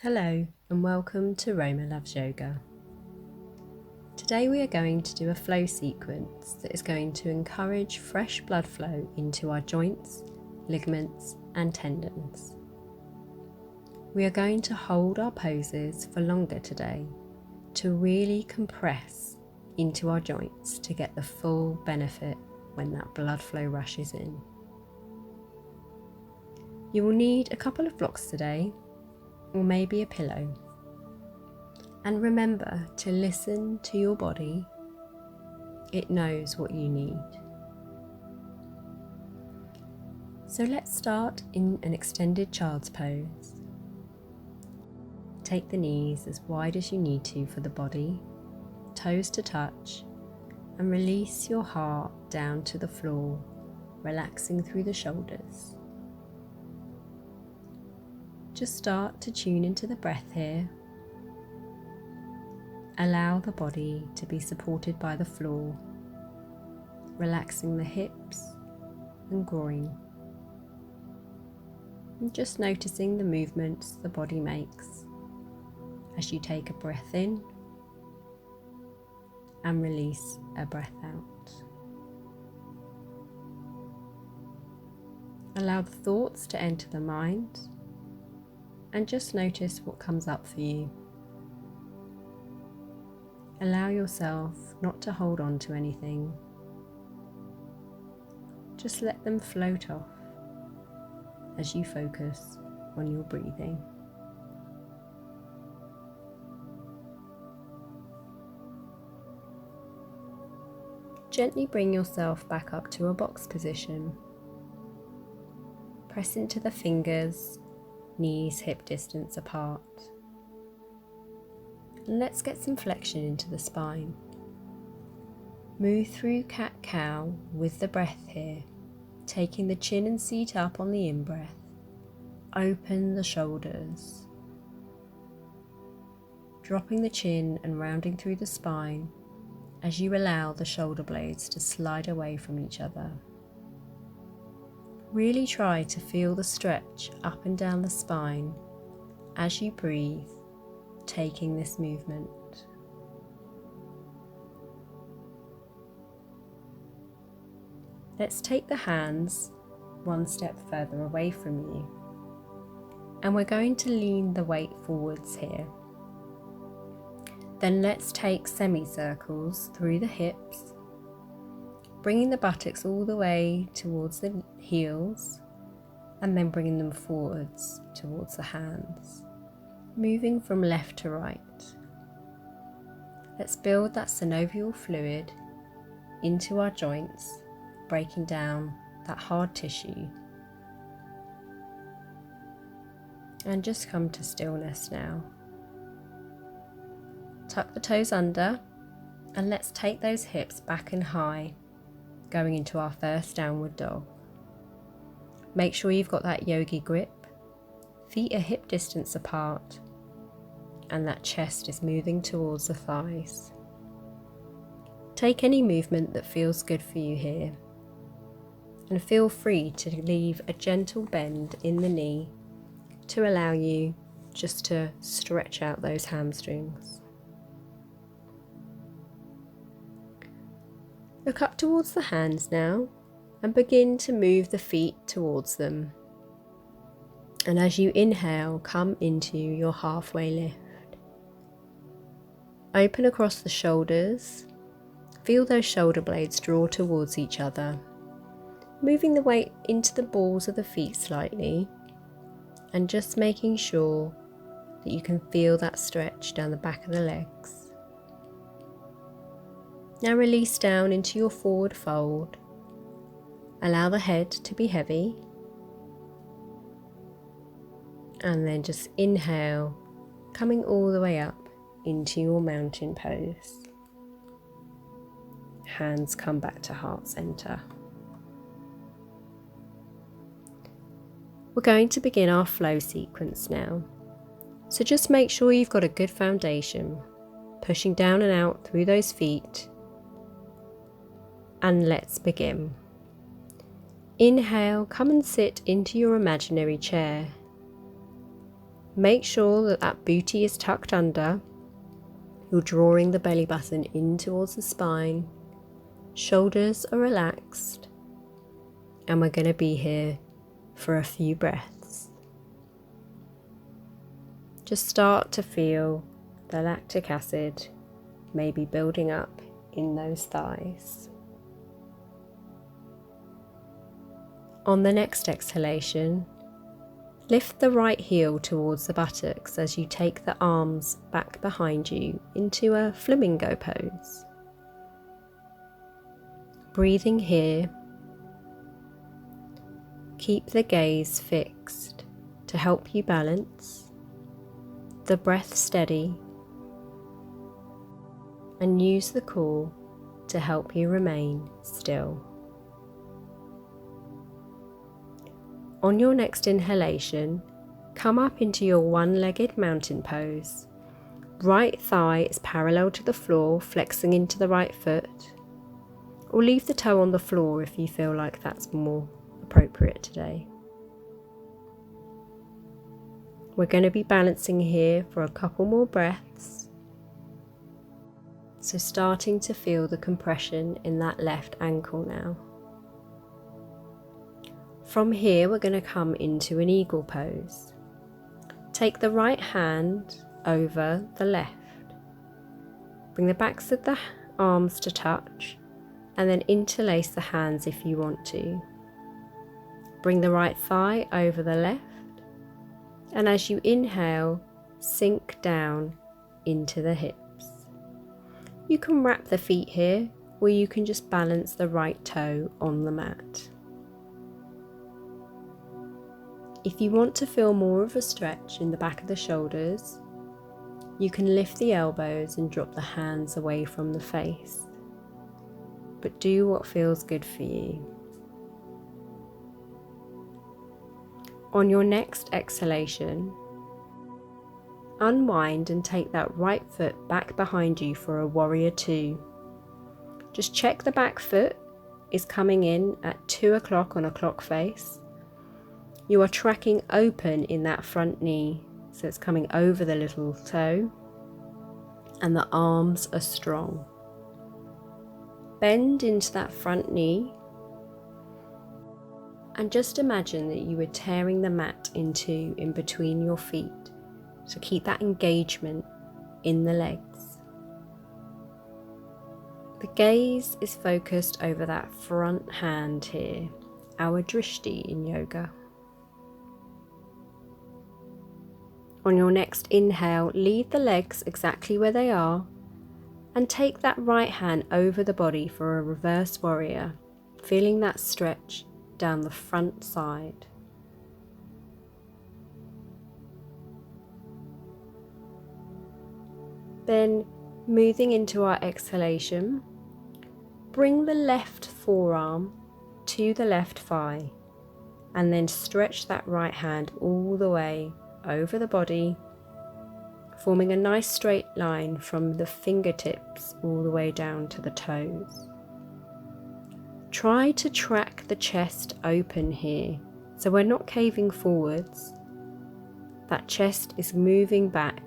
Hello and welcome to Roma Loves Yoga. Today we are going to do a flow sequence that is going to encourage fresh blood flow into our joints, ligaments and tendons. We are going to hold our poses for longer today to really compress into our joints to get the full benefit when that blood flow rushes in. You will need a couple of blocks today, or maybe a pillow. And remember to listen to your body. It knows what you need. So let's start in an extended child's pose. Take the knees as wide as you need to for the body, toes to touch, and release your heart down to the floor, relaxing through the shoulders. Just start to tune into the breath here. Allow the body to be supported by the floor, relaxing the hips and groin. And just noticing the movements the body makes as you take a breath in and release a breath out. Allow the thoughts to enter the mind and just notice what comes up for you. Allow yourself not to hold on to anything. Just let them float off as you focus on your breathing. Gently bring yourself back up to a box position. Press into the fingers, knees hip distance apart. And let's get some flexion into the spine. Move through cat-cow with the breath here, taking the chin and seat up on the in-breath. Open the shoulders. Dropping the chin and rounding through the spine as you allow the shoulder blades to slide away from each other. Really try to feel the stretch up and down the spine as you breathe, taking this movement. Let's take the hands one step further away from you, and we're going to lean the weight forwards here. Then let's take semicircles through the hips, bringing the buttocks all the way towards the heels and then bringing them forwards towards the hands, moving from left to right. Let's build that synovial fluid into our joints, breaking down that hard tissue. And just come to stillness now. Tuck the toes under and let's take those hips back and high, going into our first downward dog. Make sure you've got that yogi grip, feet are hip distance apart, and that chest is moving towards the thighs. Take any movement that feels good for you here, and feel free to leave a gentle bend in the knee to allow you just to stretch out those hamstrings. Look up towards the hands now and begin to move the feet towards them. And as you inhale, come into your halfway lift. Open across the shoulders. Feel those shoulder blades draw towards each other. Moving the weight into the balls of the feet slightly and just making sure that you can feel that stretch down the back of the legs. Now release down into your forward fold. Allow the head to be heavy. And then just inhale, coming all the way up into your mountain pose. Hands come back to heart center. We're going to begin our flow sequence now. So just make sure you've got a good foundation, pushing down and out through those feet. And let's begin. Inhale, come and sit into your imaginary chair. Make sure that that booty is tucked under. You're drawing the belly button in towards the spine. Shoulders are relaxed. And we're going to be here for a few breaths. Just start to feel the lactic acid maybe building up in those thighs. On the next exhalation, lift the right heel towards the buttocks as you take the arms back behind you into a flamingo pose. Breathing here, keep the gaze fixed to help you balance, the breath steady, and use the core to help you remain still. On your next inhalation, come up into your one-legged mountain pose. Right thigh is parallel to the floor, flexing into the right foot, or leave the toe on the floor if you feel like that's more appropriate today. We're going to be balancing here for a couple more breaths. So starting to feel the compression in that left ankle now. From here, we're going to come into an eagle pose. Take the right hand over the left. Bring the backs of the arms to touch, and then interlace the hands if you want to. Bring the right thigh over the left, and as you inhale, sink down into the hips. You can wrap the feet here, or you can just balance the right toe on the mat. If you want to feel more of a stretch in the back of the shoulders, you can lift the elbows and drop the hands away from the face. But do what feels good for you. On your next exhalation, unwind and take that right foot back behind you for a warrior two. Just check the back foot is coming in at 2 o'clock on a clock face. You are tracking open in that front knee, so it's coming over the little toe, and the arms are strong. Bend into that front knee, and just imagine that you were tearing the mat in two in between your feet, so keep that engagement in the legs. The gaze is focused over that front hand here, our drishti in yoga. On your next inhale, leave the legs exactly where they are and take that right hand over the body for a reverse warrior, feeling that stretch down the front side. Then, moving into our exhalation, bring the left forearm to the left thigh and then stretch that right hand all the way over the body, forming a nice straight line from the fingertips all the way down to the toes. Try to track the chest open here, so we're not caving forwards. That chest is moving back,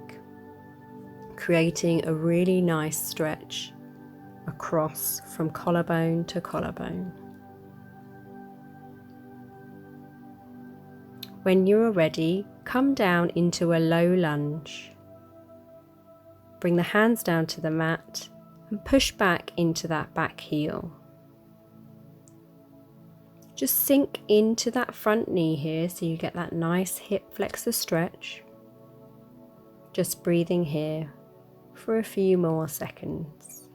creating a really nice stretch across from collarbone to collarbone. When you are ready, come down into a low lunge. Bring the hands down to the mat and push back into that back heel. Just sink into that front knee here so you get that nice hip flexor stretch. Just breathing here for a few more seconds.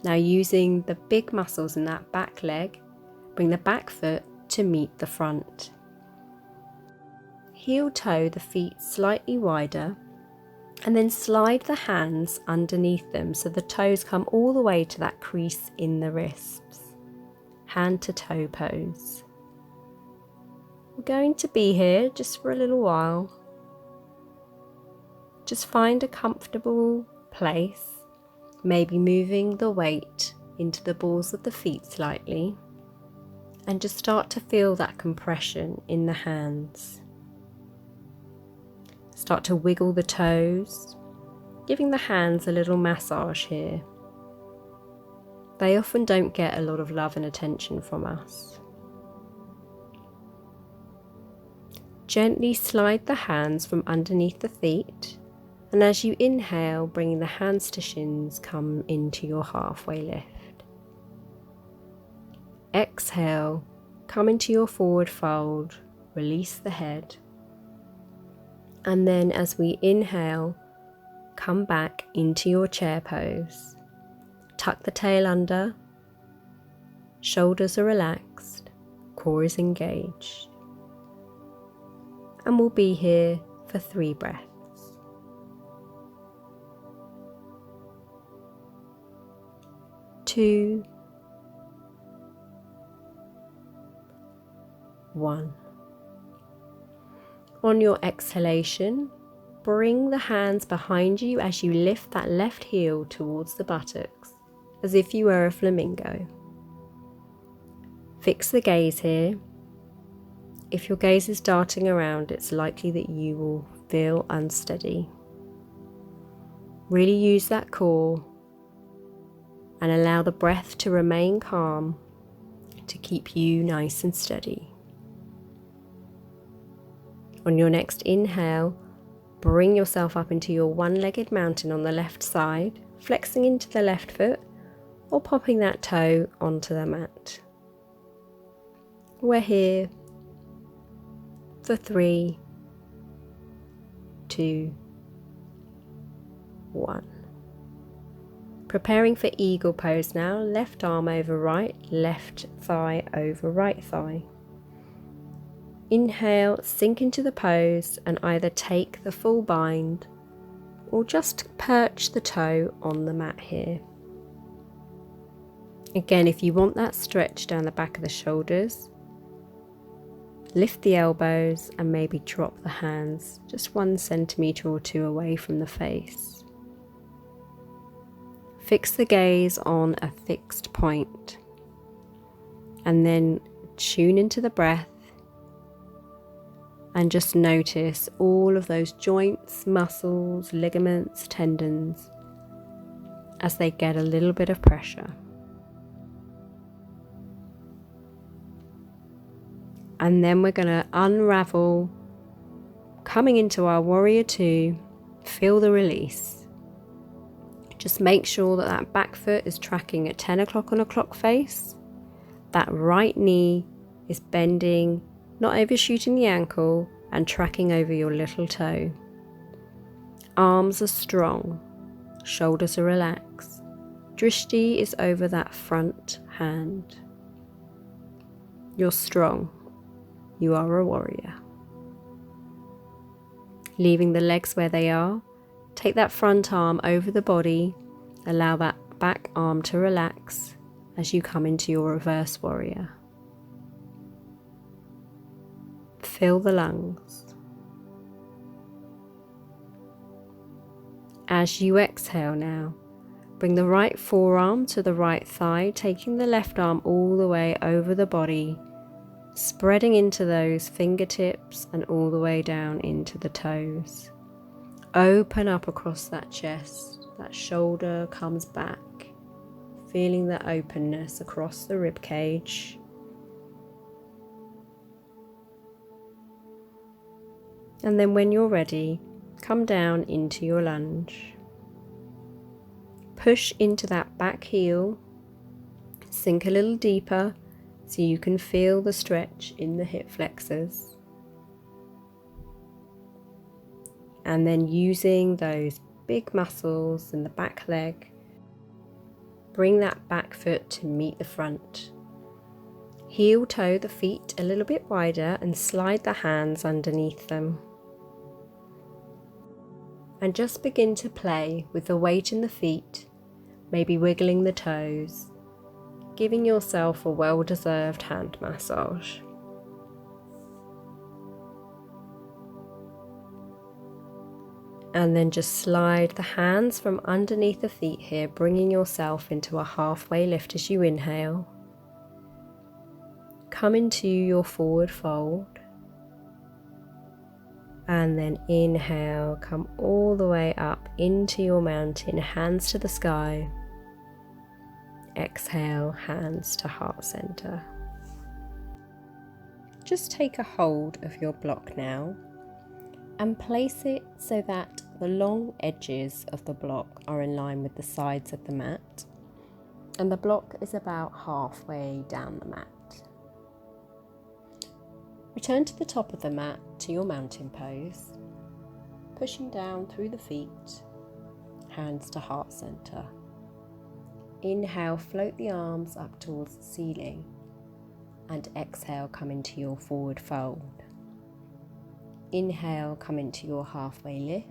Now, using the big muscles in that back leg, bring the back foot to meet the front. Heel toe the feet slightly wider and then slide the hands underneath them so the toes come all the way to that crease in the wrists. Hand to toe pose. We're going to be here just for a little while. Just find a comfortable place, maybe moving the weight into the balls of the feet slightly. And just start to feel that compression in the hands. Start to wiggle the toes, giving the hands a little massage here. They often don't get a lot of love and attention from us. Gently slide the hands from underneath the feet, and as you inhale, bringing the hands to shins, come into your halfway lift. Exhale, come into your forward fold, release the head. And then as we inhale, come back into your chair pose. Tuck the tail under, shoulders are relaxed, core is engaged. And we'll be here for 3 breaths. 2, 1. On your exhalation, bring the hands behind you as you lift that left heel towards the buttocks, as if you were a flamingo. Fix the gaze here. If your gaze is darting around, it's likely that you will feel unsteady. Really use that core and allow the breath to remain calm to keep you nice and steady. On your next inhale, bring yourself up into your one-legged mountain on the left side, flexing into the left foot or popping that toe onto the mat. We're here for 3, 2, 1. Preparing for eagle pose now, left arm over right, left thigh over right thigh. Inhale, sink into the pose and either take the full bind or just perch the toe on the mat here. Again, if you want that stretch down the back of the shoulders, lift the elbows and maybe drop the hands just 1 centimetre or 2 away from the face. Fix the gaze on a fixed point and then tune into the breath and just notice all of those joints, muscles, ligaments, tendons as they get a little bit of pressure. And then we're going to unravel, coming into our warrior 2, feel the release. Just make sure that that back foot is tracking at 10 o'clock on a clock face. That right knee is bending, not overshooting the ankle, and tracking over your little toe. Arms are strong, shoulders are relaxed. Drishti is over that front hand. You're strong. You are a warrior. Leaving the legs where they are, take that front arm over the body, allow that back arm to relax as you come into your reverse warrior. Fill the lungs. As you exhale now, bring the right forearm to the right thigh, taking the left arm all the way over the body, spreading into those fingertips and all the way down into the toes. Open up across that chest, that shoulder comes back, feeling the openness across the rib cage. And then when you're ready, come down into your lunge. Push into that back heel, sink a little deeper so you can feel the stretch in the hip flexors. And then using those big muscles in the back leg, bring that back foot to meet the front. Heel toe the feet a little bit wider and slide the hands underneath them. And just begin to play with the weight in the feet, maybe wiggling the toes, giving yourself a well-deserved hand massage. And then just slide the hands from underneath the feet here, bringing yourself into a halfway lift as you inhale. come into your forward fold. And then inhale, come all the way up into your mountain, hands to the sky. Exhale, hands to heart center. Just take a hold of your block now and place it so that the long edges of the block are in line with the sides of the mat, and the block is about halfway down the mat. Return to the top of the mat to your mountain pose, pushing down through the feet, hands to heart center. Inhale, float the arms up towards the ceiling, and exhale, come into your forward fold. Inhale, come into your halfway lift.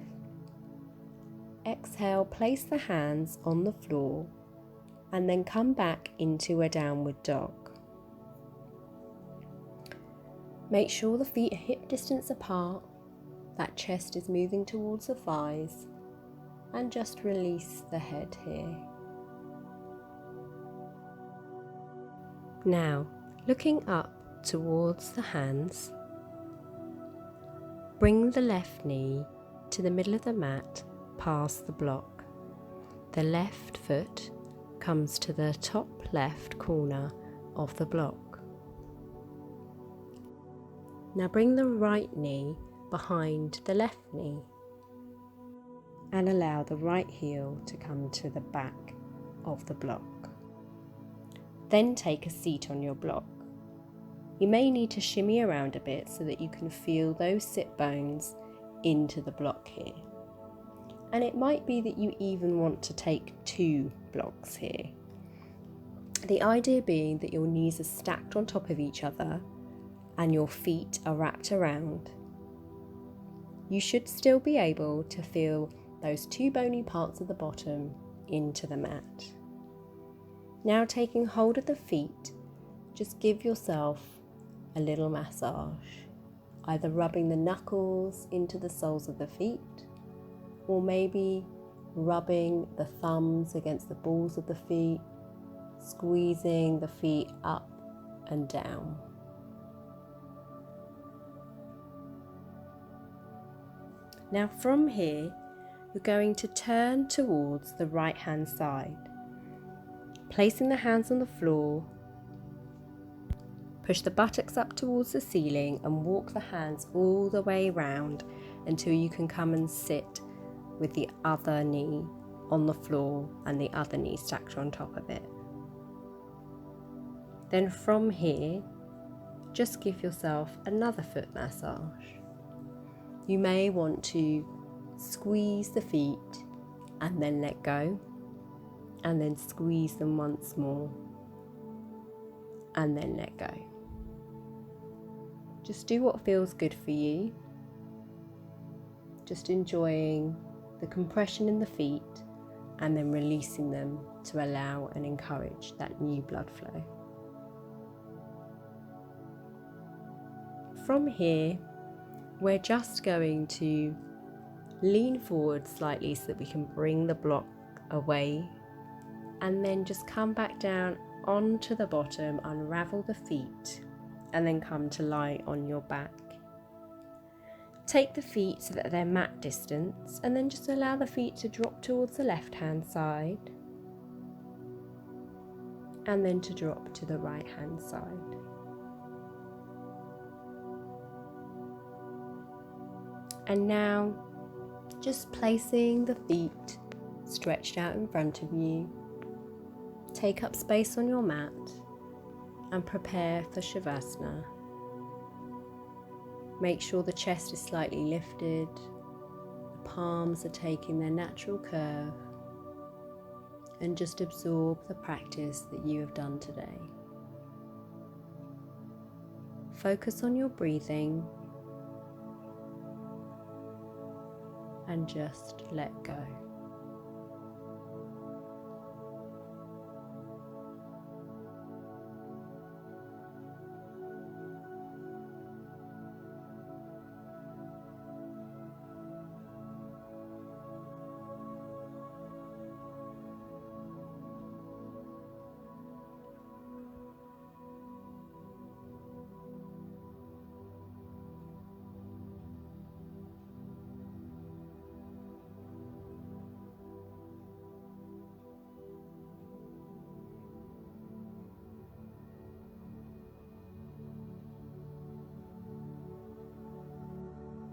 Exhale, place the hands on the floor and then come back into a downward dog. Make sure the feet are hip distance apart, that chest is moving towards the thighs, and just release the head here. Now, looking up towards the hands, bring the left knee to the middle of the mat past the block. The left foot comes to the top left corner of the block. Now bring the right knee behind the left knee and allow the right heel to come to the back of the block. Then take a seat on your block. You may need to shimmy around a bit so that you can feel those sit bones into the block here. And it might be that you even want to take 2 blocks here. The idea being that your knees are stacked on top of each other and your feet are wrapped around. You should still be able to feel those 2 bony parts at the bottom into the mat. Now taking hold of the feet, just give yourself a little massage, either rubbing the knuckles into the soles of the feet, or maybe rubbing the thumbs against the balls of the feet, squeezing the feet up and down. Now from here, you're going to turn towards the right hand side, placing the hands on the floor. Push the buttocks up towards the ceiling and walk the hands all the way round until you can come and sit with the other knee on the floor and the other knee stacked on top of it. Then from here, just give yourself another foot massage. You may want to squeeze the feet and then let go, and then squeeze them once more and then let go. Just do what feels good for you. Just enjoying the compression in the feet and then releasing them to allow and encourage that new blood flow. From here, we're just going to lean forward slightly so that we can bring the block away, and then just come back down onto the bottom, unravel the feet, and then come to lie on your back. Take the feet so that they're mat distance, and then just allow the feet to drop towards the left hand side and then to drop to the right hand side. And now just placing the feet stretched out in front of you, take up space on your mat and prepare for Shavasana. Make sure the chest is slightly lifted, the palms are taking their natural curve, and just absorb the practice that you have done today. Focus on your breathing and just let go.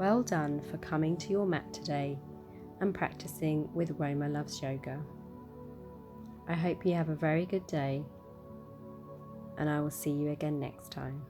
Well done for coming to your mat today and practicing with Roma Loves Yoga. I hope you have a very good day, and I will see you again next time.